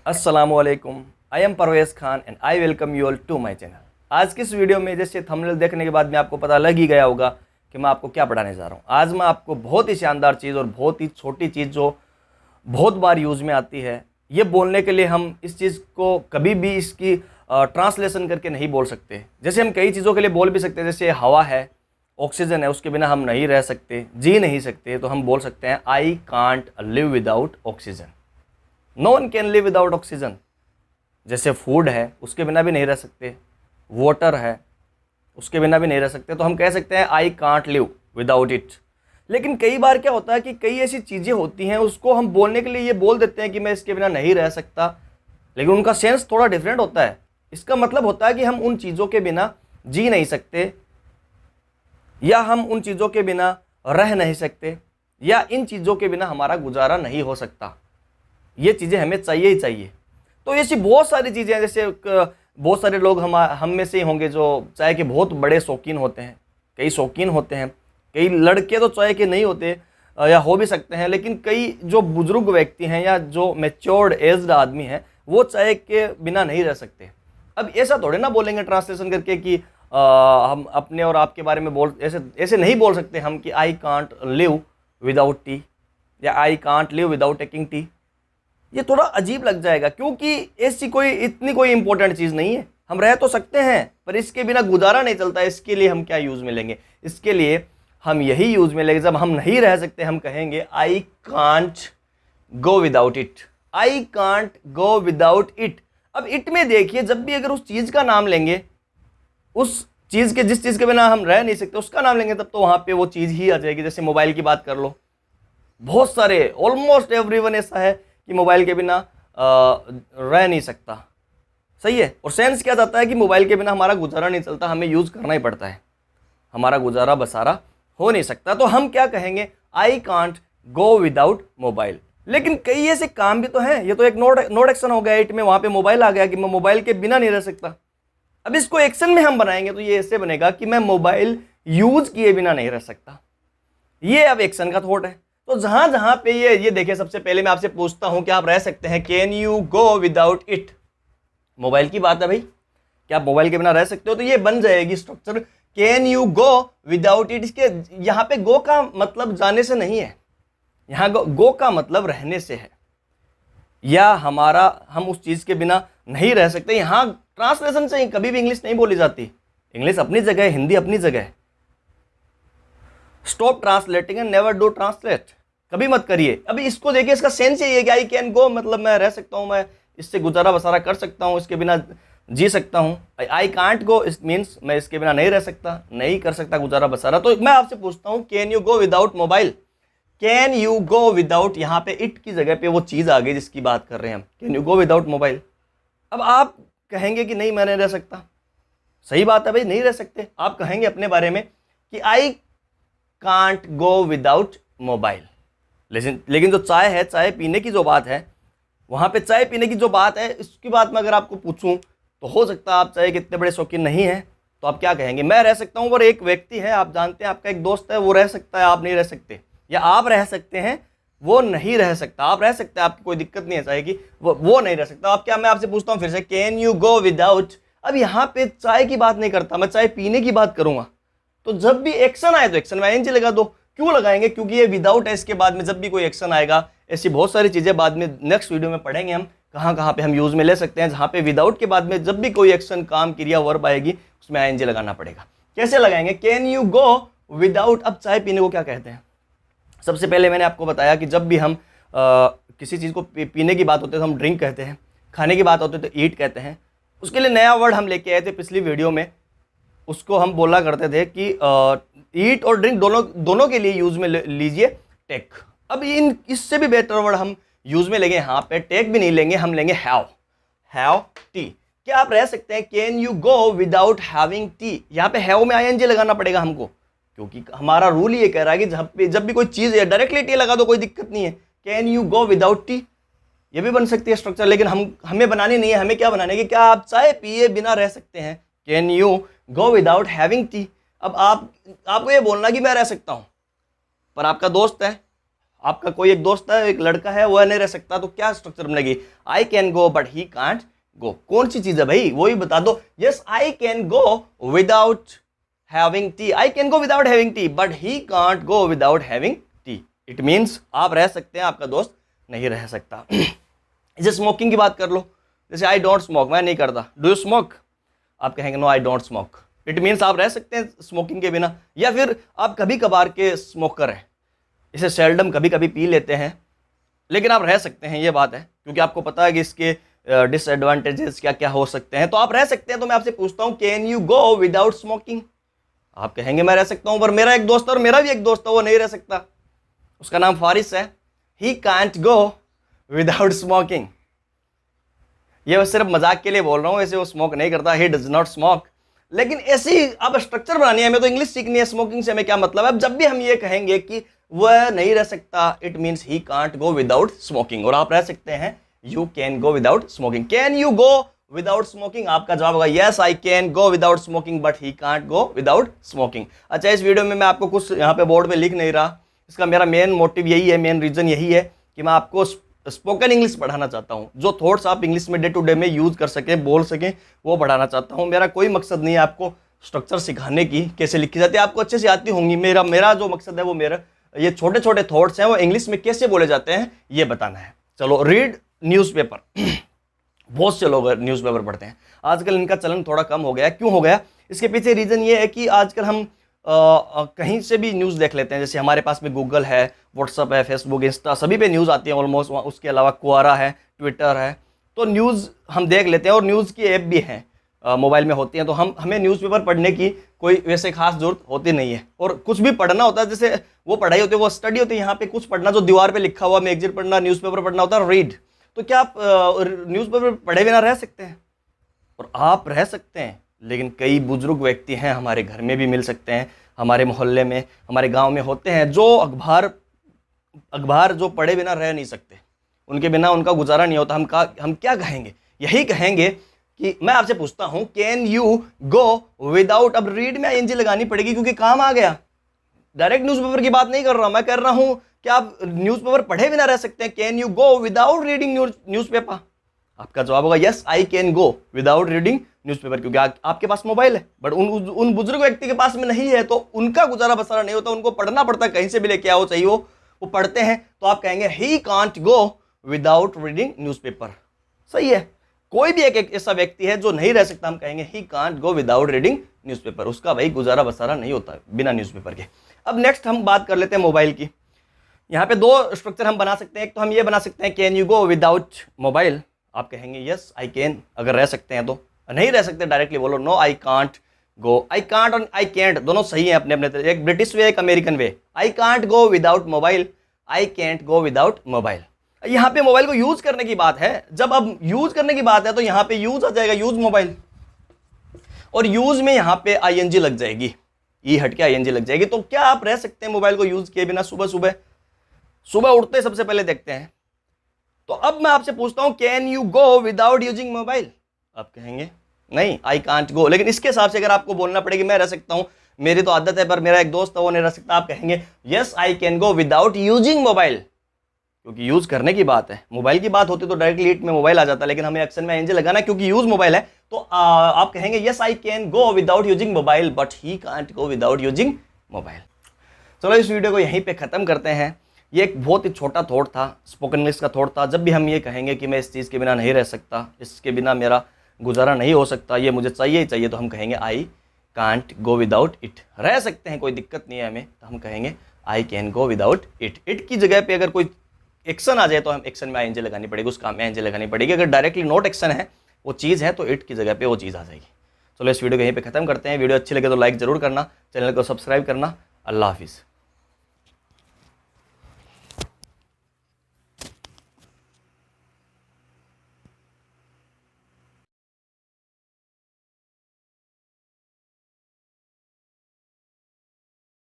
अस्सलामुअलैकुम। I am Parvez Khan and I welcome you all to my channel. आज की इस वीडियो में जैसे थंबनेल देखने के बाद में आपको पता लग ही गया होगा कि मैं आपको क्या पढ़ाने जा रहा हूँ। आज मैं आपको बहुत ही शानदार चीज़ और बहुत ही छोटी चीज़ जो बहुत बार यूज़ में आती है, ये बोलने के लिए हम इस चीज़ को कभी भी इसकी ट्रांसलेशन करके नहीं बोल सकते। जैसे हम कई चीज़ों के लिए बोल भी सकते हैं, जैसे हवा है, ऑक्सीजन है, उसके बिना हम नहीं रह सकते, जी नहीं सकते, तो हम बोल सकते हैं I can't live without oxygen. No one can live without oxygen. जैसे फूड है, उसके बिना भी नहीं रह सकते, वाटर है, उसके बिना भी नहीं रह सकते, तो हम कह सकते हैं I can't live without it. लेकिन कई बार क्या होता है कि कई ऐसी चीज़ें होती हैं, उसको हम बोलने के लिए ये बोल देते हैं कि मैं इसके बिना नहीं रह सकता, लेकिन उनका सेंस थोड़ा डिफरेंट होता है। इसका मतलब होता है कि हम उन चीज़ों के बिना जी नहीं सकते, या हम उन चीज़ों के बिना रह नहीं सकते, या इन चीज़ों के बिना हमारा गुजारा नहीं हो सकता। ये चीज़ें हमें चाहिए ही चाहिए। तो ऐसी बहुत सारी चीज़ें हैं, जैसे बहुत सारे लोग हम में से ही होंगे जो चाय के बहुत बड़े शौकीन होते हैं। कई शौकीन होते हैं, कई लड़के तो चाय के नहीं होते, या हो भी सकते हैं, लेकिन कई जो बुजुर्ग व्यक्ति हैं या जो मैच्योर्ड एज्ड आदमी हैं, वो चाय के बिना नहीं रह सकते। अब ऐसा थोड़े ना बोलेंगे ट्रांसलेशन करके कि हम अपने और आपके बारे में ऐसे ऐसे नहीं बोल सकते हम कि I can't live without tea, या I can't live without taking tea. ये थोड़ा अजीब लग जाएगा, क्योंकि ऐसी कोई इंपॉर्टेंट चीज़ नहीं है। हम रह तो सकते हैं, पर इसके बिना गुजारा नहीं चलता। इसके लिए हम क्या यूज़ में लेंगे? इसके लिए हम यही यूज़ में लेंगे, जब हम नहीं रह सकते हम कहेंगे आई can't go without it. I can't go without it. अब इट में देखिए, जब भी अगर उस चीज़ का नाम लेंगे, उस चीज़ के जिस चीज़ के बिना हम रह नहीं सकते उसका नाम लेंगे, तब तो वहाँ पे वो चीज़ ही आ जाएगी। जैसे मोबाइल की बात कर लो, बहुत सारे, ऑलमोस्ट एवरीवन ऐसा है कि मोबाइल के बिना रह नहीं सकता। सही है। और सेंस क्या जाता है कि मोबाइल के बिना हमारा गुजारा नहीं चलता, हमें यूज़ करना ही पड़ता है, हमारा गुजारा बसारा हो नहीं सकता। तो हम क्या कहेंगे? आई कांट गो विदाउट मोबाइल। लेकिन कई ऐसे काम भी तो हैं। ये तो एक नोट एक्शन हो गया इट में, वहाँ पे मोबाइल आ गया कि मैं मोबाइल के बिना नहीं रह सकता। अब इसको एक्शन में हम बनाएंगे तो ये ऐसे बनेगा कि मैं मोबाइल यूज किए बिना नहीं रह सकता। ये अब एक्शन का थॉट है। तो जहां जहां पे ये देखिए, सबसे पहले मैं आपसे पूछता हूं कि आप रह सकते हैं? Can you go without it? Mobile की बात है भाई, क्या आप मोबाइल के बिना रह सकते हो? तो ये बन जाएगी structure, can you go without it. इसके यहां पे गो का मतलब जाने से नहीं है, यहां गो का मतलब रहने से है, या हम उस चीज के बिना नहीं रह सकते। यहां ट्रांसलेशन से कभी भी इंग्लिश नहीं बोली जाती। इंग्लिश अपनी जगह है, हिंदी अपनी जगह है। Stop translating and never do translate. कभी मत करिए। अभी इसको देखिए, इसका सेंस यही है कि आई कैन गो मतलब मैं रह सकता हूं, मैं इससे गुजारा बसारा कर सकता हूं, इसके बिना जी सकता हूं। आई कांट गो इट मीन्स मैं इसके बिना नहीं रह सकता, नहीं कर सकता गुजारा बसारा। तो मैं आपसे पूछता हूं, can you go without mobile? Can you go without, यहां पे इट की जगह पे वो चीज आ गई जिसकी बात कर रहे हैं हम। Can you go without mobile? अब आप कहेंगे कि नहीं, मैं नहीं रह सकता। सही बात है भाई, नहीं रह सकते। आप कहेंगे अपने बारे में कि I can't go without mobile. लेकिन जो चाय है, चाय पीने की जो बात है, वहां पे चाय पीने की जो बात है, इसकी बात में अगर आपको पूछूं तो हो सकता है आप चाय के इतने बड़े शौकीन नहीं है, तो आप क्या कहेंगे? मैं रह सकता हूं। और एक व्यक्ति है, आप जानते हैं, आपका एक दोस्त है, वो रह सकता है, आप नहीं रह सकते, या आप रह सकते हैं, वो नहीं रह सकता। आप रह सकते हैं, आपकी कोई दिक्कत नहीं है चाय की, वो नहीं रह सकता। अब क्या, मैं आपसे पूछता हूं फिर से, कैन यू गो विदाउट? अब यहां पे चाय की बात नहीं करता, मैं चाय पीने की बात करूंगा। तो जब भी एक्शन आए तो एक्शन में आईएनजी लगा दो। क्यों लगाएंगे? क्योंकि ये विदाउट है, इसके बाद में जब भी कोई एक्शन आएगा, ऐसी बहुत सारी चीजें बाद में नेक्स्ट वीडियो में पढ़ेंगे हम, कहां कहां पे हम यूज में ले सकते हैं, जहां पे विदाउट के बाद में जब भी कोई एक्शन, काम, क्रिया, वर्ब आएगी, उसमें आईएनजी लगाना पड़ेगा। कैसे लगाएंगे? Can you go without. अब चाय पीने को क्या कहते हैं? सबसे पहले मैंने आपको बताया कि जब भी हम किसी चीज को पीने की बात होती है तो हम ड्रिंक कहते हैं, खाने की बात होती है तो ईट कहते हैं। उसके लिए नया वर्ड हम लेके आए थे पिछली वीडियो में, उसको हम बोला करते थे कि ईट और ड्रिंक दोनों के लिए यूज में लीजिए टेक। अब इससे भी बेटर वर्ड हम यूज में लेंगे, यहाँ पे टेक भी नहीं लेंगे, हम लेंगे हैव टी। क्या आप रह सकते हैं? Can you go without having T? यहाँ पे हैव में आईएनजी लगाना पड़ेगा हमको, क्योंकि हमारा रूल ये कह रहा है कि जब भी कोई चीज है, डायरेक्टली टी लगा दो, कोई दिक्कत नहीं है। Can you go without T, ये भी बन सकती है स्ट्रक्चर, लेकिन हमें बनानी नहीं है। हमें क्या बनाने की? क्या आप चाय पिए बिना रह सकते हैं? Can you go without having T? अब आपको ये बोलना कि मैं रह सकता हूं, पर आपका दोस्त है, आपका कोई एक दोस्त है, एक लड़का है, वह नहीं रह सकता, तो क्या स्ट्रक्चर बनेगी? I can go but he can't go. कौन सी चीज है भाई, वही बता दो। Yes I can go without having T, I can go without having T but he can't go without having T. It means आप रह सकते हैं, आपका दोस्त नहीं रह सकता। जैसे स्मोकिंग की बात कर लो, जैसे आई डोंट स्मोक, मैं नहीं करता। Do you smoke? आप कहेंगे no I don't smoke. It means आप रह सकते हैं स्मोकिंग के बिना। या फिर आप कभी कभार के स्मोकर हैं, इसे सेल्डम कभी कभी पी लेते हैं, लेकिन आप रह सकते हैं, ये बात है, क्योंकि आपको पता है कि इसके डिसएडवांटेजेस क्या क्या हो सकते हैं, तो आप रह सकते हैं। तो मैं आपसे पूछता हूँ, can you go without smoking? आप कहेंगे मैं रह सकता हूँ, पर मेरा एक दोस्त है और मेरा भी एक दोस्त है, वो नहीं रह सकता, उसका नाम फारिस है। He can't go without smoking. ये मैं सिर्फ मजाक के लिए बोल रहा हूँ, ऐसे वो स्मोक नहीं करता, ही डज नॉट स्मोक। लेकिन ऐसी अब स्ट्रक्चर बनानी है, हमें तो इंग्लिश सीखनी है, स्मोकिंग से हमें क्या मतलब है। अब जब भी हम ये कहेंगे कि वह नहीं रह सकता, it means he can't go without smoking. और आप रह सकते हैं, you can go without smoking. Can you go without smoking? आपका जवाब होगा yes I can go without smoking but he can't go without smoking. अच्छा, इस वीडियो में मैं आपको कुछ यहाँ पे बोर्ड पे लिख नहीं रहा, इसका मेरा मेन मोटिव यही है, मेन रीजन यही है कि मैं आपको स्पोकन इंग्लिश पढ़ाना चाहता हूँ। जो थॉट्स आप इंग्लिश में डे टू डे में यूज कर सकें, बोल सकें, वो पढ़ाना चाहता हूँ। मेरा कोई मकसद नहीं है आपको स्ट्रक्चर सिखाने की, कैसे लिखी जाती है, आपको अच्छे से आती होंगी। मेरा जो मकसद है वो मेरा ये छोटे छोटे थॉट्स हैं, वो इंग्लिश में कैसे बोले जाते हैं ये बताना है। चलो, रीड न्यूज़पेपर। बहुत से लोग न्यूज़पेपर पढ़ते हैं, आजकल इनका चलन थोड़ा कम हो गया है। क्यों हो गया? इसके पीछे रीज़न ये है कि आजकल हम कहीं से भी न्यूज़ देख लेते हैं। जैसे हमारे पास में गूगल है, व्हाट्सअप है, फेसबुक, इंस्टा, सभी पे न्यूज़ आती है ऑलमोस्ट। उसके अलावा क्वारा है, ट्विटर है, तो न्यूज़ हम देख लेते हैं। और न्यूज़ की ऐप भी हैं, मोबाइल में होती हैं, तो हमें न्यूज़पेपर पढ़ने की कोई वैसे खास जरूरत होती नहीं है। और कुछ भी पढ़ना होता है, जैसे वो पढ़ाई होती है, वो स्टडी होती है। यहाँ पे कुछ पढ़ना, जो दीवार पे लिखा हुआ मैगजीन पढ़ना, न्यूज़पेपर पढ़ना होता है, रीड। तो क्या आप न्यूज़पेपर पढ़े बिना रह सकते हैं? और आप रह सकते हैं, लेकिन कई बुजुर्ग व्यक्ति हैं, हमारे घर में भी मिल सकते हैं, हमारे मोहल्ले में, हमारे गांव में होते हैं, जो अखबार जो पढ़े बिना रह नहीं सकते, उनके बिना उनका गुजारा नहीं होता। हम क्या कहेंगे? यही कहेंगे कि मैं आपसे पूछता हूं, कैन यू गो विदाउट, अब रीड में आईएनजी लगानी पड़ेगी क्योंकि काम आ गया। डायरेक्ट न्यूज़पेपर की बात नहीं कर रहा हूं, मैं कर रहा हूं कि आप न्यूज़पेपर पढ़े बिना रह सकते हैं। Can you go without reading newspaper? आपका जवाब होगा yes I can go without reading newspaper, क्योंकि आपके पास मोबाइल है। बट उन बुजुर्ग व्यक्ति के पास में नहीं है, तो उनका गुजारा बसारा नहीं होता, उनको पढ़ना पड़ता है, कहीं से भी लेके आओ चाहिए वो पढ़ते हैं। तो आप कहेंगे he can't go without reading newspaper. सही है। कोई भी एक ऐसा व्यक्ति है जो नहीं रह सकता, हम कहेंगे he can't go without reading newspaper. उसका भाई गुजारा बसारा नहीं होता बिना न्यूज़पेपर के। अब नेक्स्ट हम बात कर लेते हैं मोबाइल की। यहाँ पे दो स्ट्रक्चर हम बना सकते हैं। एक तो हम ये बना सकते हैं, can you go without mobile? आप कहेंगे यस आई कैन, अगर रह सकते हैं तो। नहीं रह सकते, डायरेक्टली बोलो no I can't go. I can't और आई कैंट दोनों सही हैं अपने अपने तरह, एक ब्रिटिश वे, एक American way. I can't go without mobile, I can't go without mobile. यहाँ पे मोबाइल को यूज करने की बात है। जब अब यूज करने की बात है तो यहाँ पे यूज आ जाएगा, यूज मोबाइल, और यूज में यहाँ पे आईएनजी लग जाएगी, ई हट के आईएनजी लग जाएगी। तो क्या आप रह सकते हैं मोबाइल को यूज किए बिना? सुबह उठते सबसे पहले देखते हैं। तो अब मैं आपसे पूछता हूं, can you go without using mobile? आप कहेंगे नहीं आई कांट गो। लेकिन इसके हिसाब से अगर आपको बोलना पड़ेगा मैं रह सकता हूं, मेरी तो आदत है, पर मेरा एक दोस्त है वो नहीं रह सकता, आप कहेंगे yes I can go without using mobile, क्योंकि यूज करने की बात है। मोबाइल की बात होती तो डायरेक्टली इट में मोबाइल आ जाता, लेकिन हमें एक्शन में आईएनजी लगाना क्योंकि यूज मोबाइल है। तो आप कहेंगे yes I can go without using mobile but he can't go without using mobile. चलो, इस वीडियो को यहीं पे खत्म करते हैं। ये एक बहुत ही छोटा थॉट था, स्पोकन इंग्लिश का थॉट था। जब भी हम ये कहेंगे कि मैं इस चीज़ के बिना नहीं रह सकता, इसके बिना मेरा गुजारा नहीं हो सकता, ये मुझे चाहिए ही चाहिए, तो हम कहेंगे आई कांट गो विदाउट इट। रह सकते हैं, कोई दिक्कत नहीं है हमें, तो हम कहेंगे I can go without it. It की जगह पे अगर कोई एक्शन आ जाए तो हम एक्शन में आईएनजी लगानी पड़ेगी, उस काम में आईएनजी लगानी पड़ेगी। अगर डायरेक्टली नॉट एक्शन है, वो चीज़ है, तो इट की जगह पे वो चीज़ आ जाएगी। चलो, इस वीडियो को यहीं पे खत्म करते हैं। वीडियो अच्छी लगे तो लाइक जरूर करना, चैनल को सब्सक्राइब करना। अल्लाह हाफिज़।